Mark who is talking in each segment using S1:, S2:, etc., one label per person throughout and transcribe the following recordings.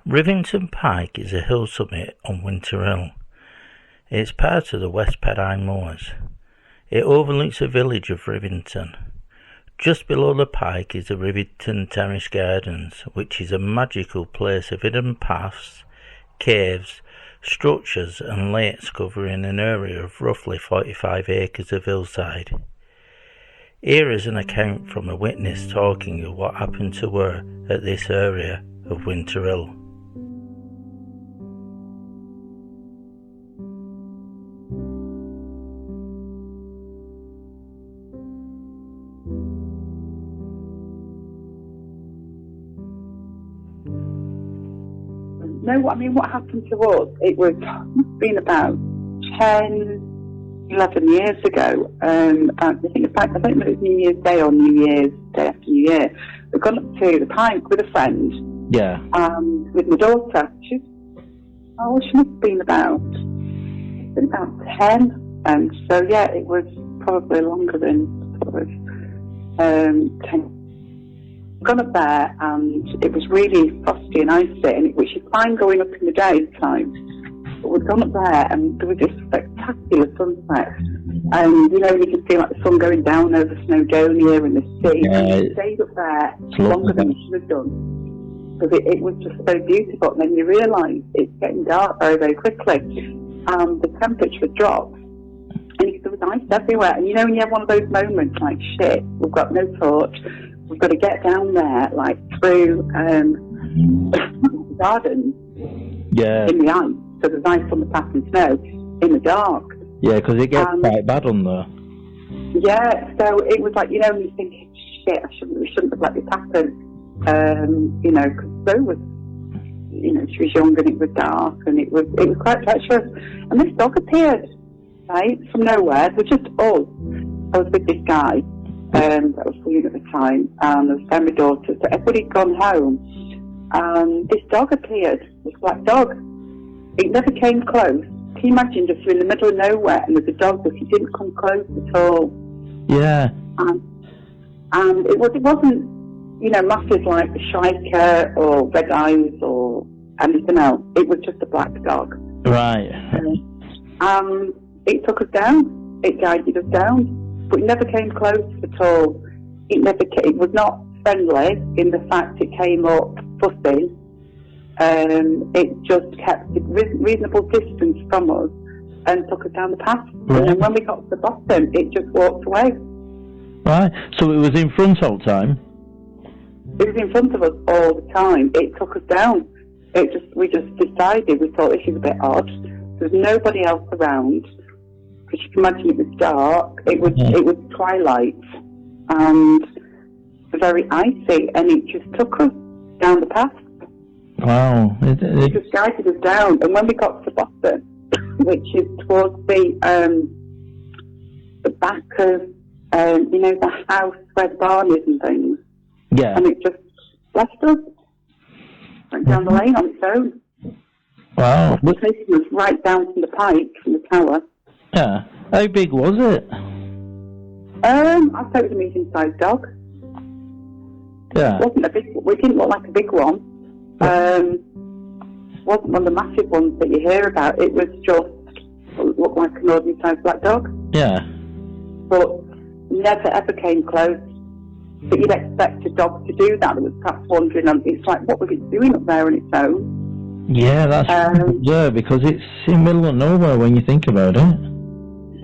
S1: Rivington Pike is a hill summit on Winter Hill. It is part of the West Pennine Moors. It overlooks the village of Rivington. Just below the pike is the Rivington Terrace Gardens, which is a magical place of hidden paths, caves, structures and lakes covering an area of roughly 45 acres of hillside. Here is an account from a witness talking of what happened to her at this area of Winter Hill.
S2: No, what happened to us, it must have been about 10, 11 years ago. I think in fact, I don't know if it was New Year's Day or New Year's Day after New Year. We've gone up to the Pike with a friend.
S1: Yeah.
S2: With my daughter. She must have been about 10. And so, yeah, it was probably longer than sort of 10. Gone up there and it was really frosty and icy, and which is fine going up in the daytime. But we'd gone up there and there was this spectacular sunset, and you can see like the sun going down over Snowdonia and the sea.
S1: Yeah,
S2: and we stayed up there longer than we should have done because it was just so beautiful. And then you realise it's getting dark very, very quickly, and the temperature drops, and there was ice everywhere. And when you have one of those moments like, shit, we've got no torch. We've got to get down there, like through the garden in the ice. So there's ice on the path and snow in the dark.
S1: Yeah, because it gets quite bad on there.
S2: Yeah, so it was like, you're thinking, shit, we shouldn't have let this happen. Because Zoe was, she was young and it was dark and it was quite treacherous. And this dog appeared, right, from nowhere. It was just us. I was with this guy. That was young at the time, and there was my daughter, so everybody had gone home, and this dog appeared, this black dog. It never came close. Can you imagine just you're in the middle of nowhere, and there's a dog, but he didn't come close at all.
S1: Yeah.
S2: And it wasn't, massive like the Shiker or Red Eyes or anything else. It was just a black dog.
S1: Right.
S2: It took us down. It guided us down. But it never came close at all. It was not friendly in the fact it came up fussy. It just kept a reasonable distance from us and took us down the path. Right. And then when we got to the bottom, it just walked away.
S1: Right. So it was in front all the time?
S2: It was in front of us all the time. It took us down. We just decided, we thought this is a bit odd. There was nobody else around. Because you can imagine it was dark, it was twilight, and very icy, and it just took us down the path.
S1: Wow.
S2: It just guided us down, and when we got to the bottom, which is towards the back of, the house where the barn is and things, and it just left us, went down the lane on its own.
S1: Wow.
S2: It was taking us right down from the pike, from the tower.
S1: Yeah. How big was it?
S2: I'd say it was a medium-sized dog.
S1: Yeah.
S2: It wasn't a big. We didn't look like a big one. Wasn't one of the massive ones that you hear about. It was just looked like an ordinary-sized black dog.
S1: Yeah.
S2: But never ever came close. But you'd expect a dog to do that. It was perhaps wandering on. It's like, what was it doing up there on its own?
S1: Yeah, that's because it's in the middle of nowhere when you think about it.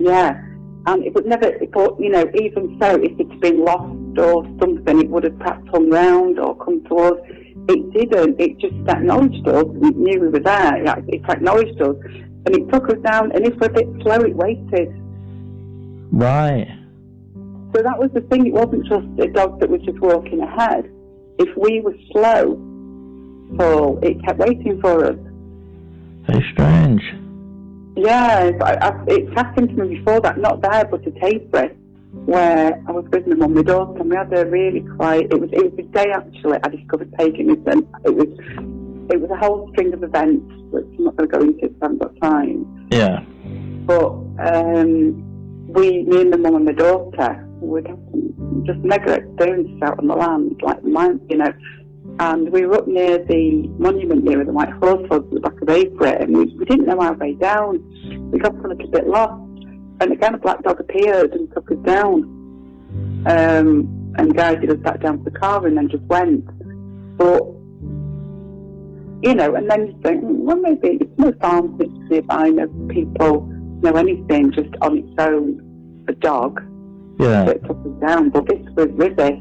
S2: Yeah, and it would never, but, even so, if it's been lost or something, it would have perhaps hung round or come towards. It didn't. It just acknowledged us. We knew we were there. It acknowledged us. And it took us down, and if we're a bit slow, it waited.
S1: Right.
S2: So that was the thing. It wasn't just a dog that was just walking ahead. If we were slow, so it kept waiting for us.
S1: Very strange.
S2: Yeah, it's happened to me before that, not there, but at Avebury, where I was with my mum and my daughter, and we had a really quiet, it was the day actually I discovered paganism. It was a whole string of events, which I'm not going to go into because I haven't got time.
S1: Yeah.
S2: But me and my mum and my daughter would have some just mega experiences out on the land, like mine, And we were up near the monument near the White Horse was at the back of Avebury, and we didn't know our way down. We got a little bit lost, and again a black dog appeared and took us down, and guided us back down to the car, and then just went. But and then you think, well, maybe it's no farms nearby, no people, no anything, just on its own, a dog.
S1: Yeah.
S2: That took us down. But this was Rivy,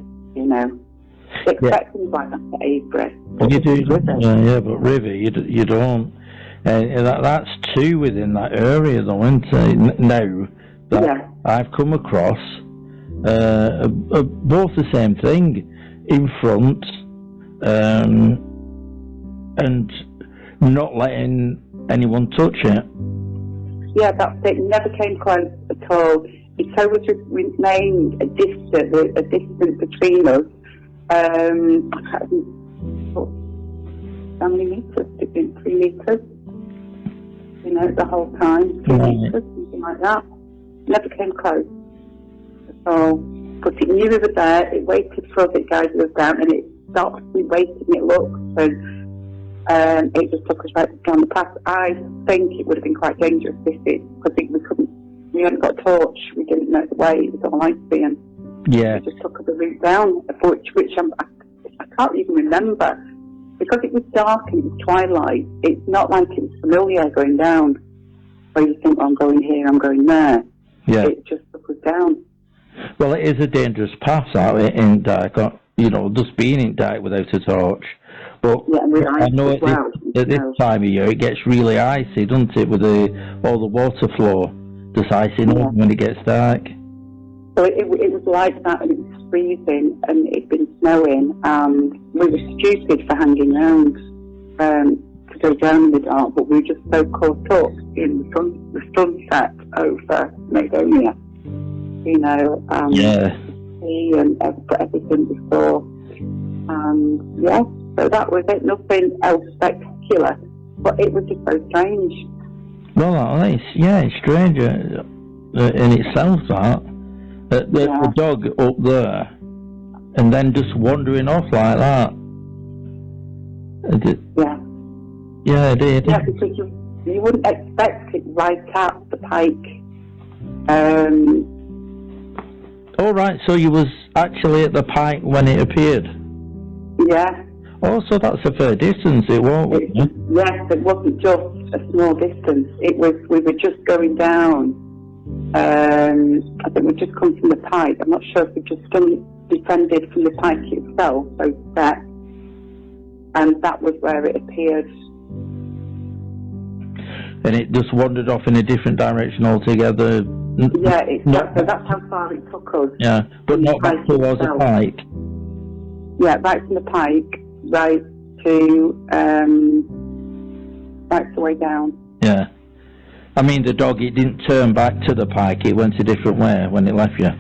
S2: expect things like that at Avebury.
S1: Well, you do, but Rivy, you don't. That's two within that area, though, isn't it? Now that I've come across both the same thing in front, and not letting anyone touch it.
S2: Yeah, that's it. Never came close at all. It always remained a distance between us. I can't remember how many metres? It's been 3 metres. The whole time, 2 metres, something like that. Never came close at all. But it knew we were there. It waited for us. It guided us down, and it stopped. We waited, and it looked, and it just took us right down the path. I think it would have been quite dangerous because we hadn't got a torch. We didn't know the way. It was all icy, and it just took us the route down, which I can't even remember. Because it was dark and it was twilight, it's not like it was familiar going down, where you think, I'm going here, I'm going there. Yeah. It just took us down.
S1: Well, it is a dangerous pass out in dark, just being in dark without a torch. But I know at this time of year it gets really icy, doesn't it, with all the water flow just icing up when it gets dark.
S2: So it was like that, and it was freezing, and it'd been snowing, and we were stupid for hanging around to go down in the dark, but we were just so caught up in the sunset over Macedonia, and everything we saw. And so that was it, nothing else spectacular, but it was just so strange.
S1: Well, it's strange in itself, that. The dog up there, and then just wandering off like that. Yeah, it did.
S2: Yeah, because you wouldn't expect it right at the Pike.
S1: All right, so you was actually at the Pike when it appeared?
S2: Yeah.
S1: Oh, so that's a fair distance, it won't be?
S2: Yes, it wasn't just a small distance. We were just going down. I think we'd just come from the Pike. I'm not sure if we'd just descended from the Pike itself, so that, and that was where it appeared.
S1: And it just wandered off in a different direction altogether.
S2: Yeah, so that's how far it took us.
S1: Yeah, but not back towards the Pike.
S2: Yeah, right from the Pike, right the way down.
S1: Yeah. I mean, the dog, it didn't turn back to the Pike, it went a different way when it left you.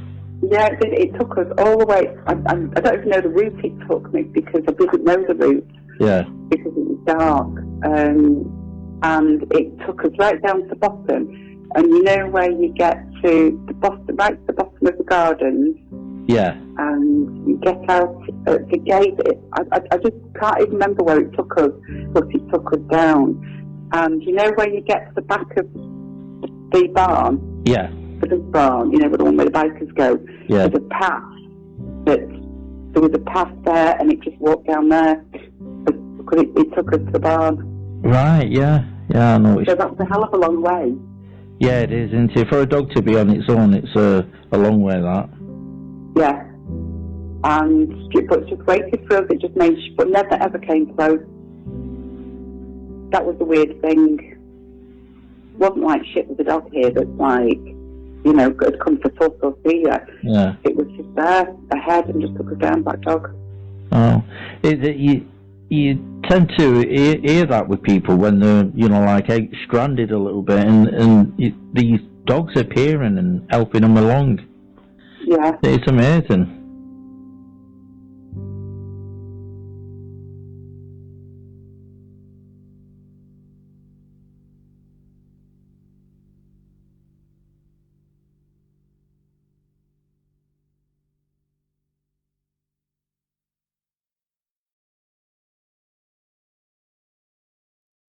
S2: Yeah, it did. It took us all the way. I don't even know the route it took me, because I didn't know the route. Yeah. Because it was dark. And it took us right down to the bottom. And where you get to the bottom, right to the bottom of the gardens?
S1: Yeah.
S2: And you get out at the gate. I just can't even remember where it took us, but it took us down. And where you get to the back of the barn? Yeah. The big barn, where the one where the bikers go. Yeah. There's a path. There was a path there, and it just walked down there. Because it took us to the barn. Right, yeah. Yeah, I know. So that's a hell of a long way.
S1: Yeah, it is, isn't it? For a dog to be on its own, it's a long way, that.
S2: Yeah. But it just waited for us, it just made sure, but never ever came close. That was the weird thing. It wasn't like shit with the dog here that's like, could come to fuss or see you. Yeah. It was just there, ahead, and just took us down, black dog.
S1: Oh. You tend to hear that with people when they're, stranded a little bit, and these dogs appearing and helping them along.
S2: Yeah.
S1: It's amazing.